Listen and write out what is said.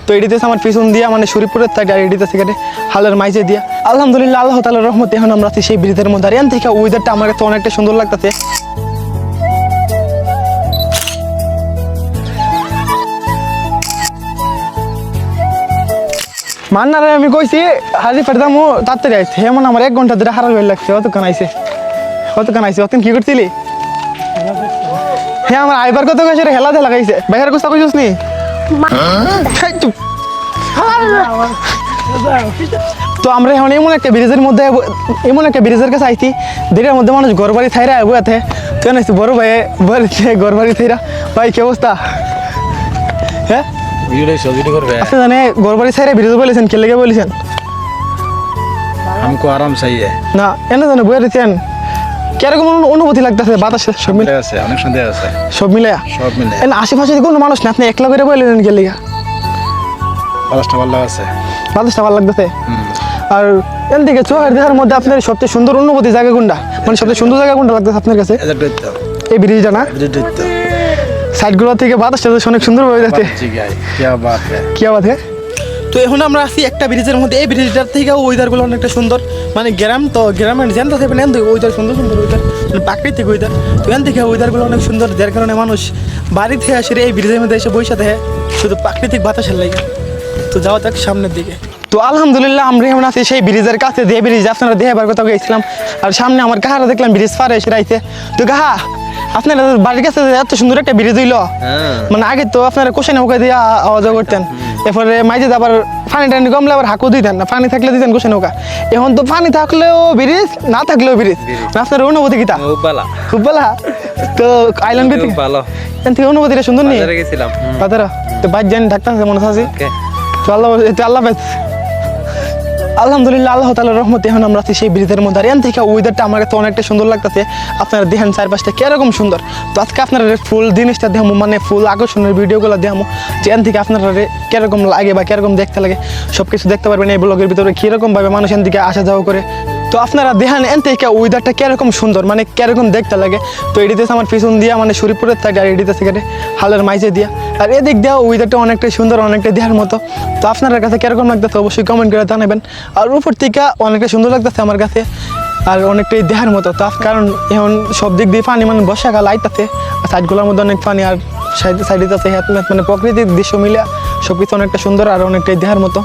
তো এডিতে আমার পিছন দিয়া মানে শরীরপুরের থাকে আর এডিতে সেখানে হালের মাইজে দিয়া আলহামদুলিল্লাহ আল্লাহ তাআলার রহমতে এখন আমরা আছি সেই ব্রিজের মধ্যে। আর এখান থেকে ওয়েদারটা আমার কাছে অনেকটা সুন্দর লাগতেছে। মান্নারে আমি কইছি হাজি ফেরদামু তাড়াতাড়ি আইছে, এমন আমার 1 ঘন্টা ধরে হারাল হয়ে লাগছে। অতক্ষণ আইছে অতক্ষণ কি করছিলি? হ্যাঁ আমার আইবার কত কইছে রে, হেলা দে লাগাইছে বাইরের কথা কইছস নি? তো আমরা এখন এমন একটা ব্রিজের কাছে আইছি যেটার মধ্যে মানুষ ঘর বাড়ি থাইরা বইয়াতে। তুই নাইছি বড় ভাই বাড়িতে ঘর বাড়ি থাইরা। ভাই কি অবস্থা? হ্যাঁ আপনি জানে ঘর বাড়ি ছাইরা ব্রিজ বলেছেন কে লেগে বলেছেন? हमको आराम चाहिए না এনে জানে বইয়া দিচ্ছেন কিরকম অনুভূতি লাগতেছে? বাতাসে সব মিলে আছে অনেক সুন্দর আছে সব মিলে এনে আশেপাশে কোনো মানুষ না, আপনি একলা করে বললেন কে লেগে? বাতাসটা ভালো আছে, বাতাসটা ভালো লাগতেছে। আর এন দিকে চোখের দেখার মধ্যে আপনার সবচেয়ে সুন্দর অনুভূতি জায়গা কোনটা, মানে সবচেয়ে সুন্দর জায়গা কোনটা লাগতেছে আপনার কাছে? এই ব্রিজটা না, সাইডগুলো থেকে বাতাসটা অনেক সুন্দর হয়ে যাচ্ছে। কি বাত হ্যাঁ। তো এখন আমরা আছি একটা ব্রিজের মধ্যে। এই ব্রিজটার থেকে ওয়েদারগুলো অনেকটা সুন্দর, মানে গ্রাম তো গ্রামের যেন তো সেখানে ওয়েদার সুন্দর ওয়েদার, মানে প্রাকৃতিক ওয়েদার। তো এখান থেকে ওয়েদারগুলো অনেক সুন্দর, যার কারণে মানুষ বাড়ি থেকে আসে এই ব্রিজের মধ্যে এসে বসে থাকে শুধু প্রাকৃতিক বাতাসের লাগে। তো যাওয়া যাক সামনের দিকে। তো আলহামদুলিল্লাহ আমরা এখন আছি সেই ব্রিজের কাছে, যে ব্রিজ আপনারা দেখাবার কথা গেছিলাম। আর সামনে আমার কাহারা দেখলাম ব্রিজ পারে এসে রাইতে। তো কাহা আপনার বাড়ির কাছে এত সুন্দর একটা ব্রিজ হইলো, মানে আগে তো আপনারা কোষে নৌকা দিয়ে আওয়া যাওয়া করতেন, এরপরে মাইজে আবার পানি টানি কমলে আবার হাঁকু দিতেন না, পানি থাকলে দিতেন কোষে নৌকা। এখন তো পানি থাকলেও ব্রিজ, না থাকলেও ব্রিজ। আপনার অনুভূতি কিতা? খুব ভালো। তো আইল্যান্ড ভালো, এখান থেকে অনুভূতিটা সুন্দর নেই বাজারে। তো বাইর জানি ঢাকতে মনে আছে। তো আল্লাহ হাফেজ। আলহামদুলিল্লাহ আল্লাহ তাআলার রহমতে এখন আমরা আছি সেই ব্রিজের মধ্যে। আর এখান থেকে ওয়েদারটা আমার কাছে অনেকটা সুন্দর লাগতেছে। আপনারা দেখেন চারপাশটা কিরকম সুন্দর। তো আজকে আপনারা ফুল জিনিসটা দেখামো, মানে ফুল আকর্ষণের ভিডিওগুলো দেখামো, যে এখান থেকে আপনারা কিরকম লাগে বা কিরকম দেখতে লাগে সব কিছু দেখতে পারবেন এই ব্লগের ভিতরে, কীরকমভাবে মানুষ এখান থেকে আসা যাওয়া করে। তো আপনারা দেখেন এখান থেকে ওয়েদারটা কিরকম সুন্দর, মানে কিরকম দেখতে লাগে। তো এডিতে আমার পিছন দিয়া মানে শরীরপুরের থাকে আর এডিতে সেখানে হালের মাইজে দিয়া। আর এদিক দেওয়া ওয়েদারটা অনেকটাই সুন্দর, অনেকটা দেখার মতো। তো আপনার কাছে কিরকম লাগতেছে অবশ্যই কমেন্ট করে জানাবেন। আর উপর থেকে অনেকটা সুন্দর লাগতেছে আমার কাছে, আর অনেকটাই দেখার মতো। তো কারণ এখন সব দিক দিয়ে পানি, মানে বর্ষাকাল আইতাছে, আর সাইডগুলোর মধ্যে অনেক পানি, আর সাইডে আছে মানে প্রকৃতির দৃশ্য মিলে সব কিছু অনেকটা সুন্দর আর অনেকটাই দেখার মতো।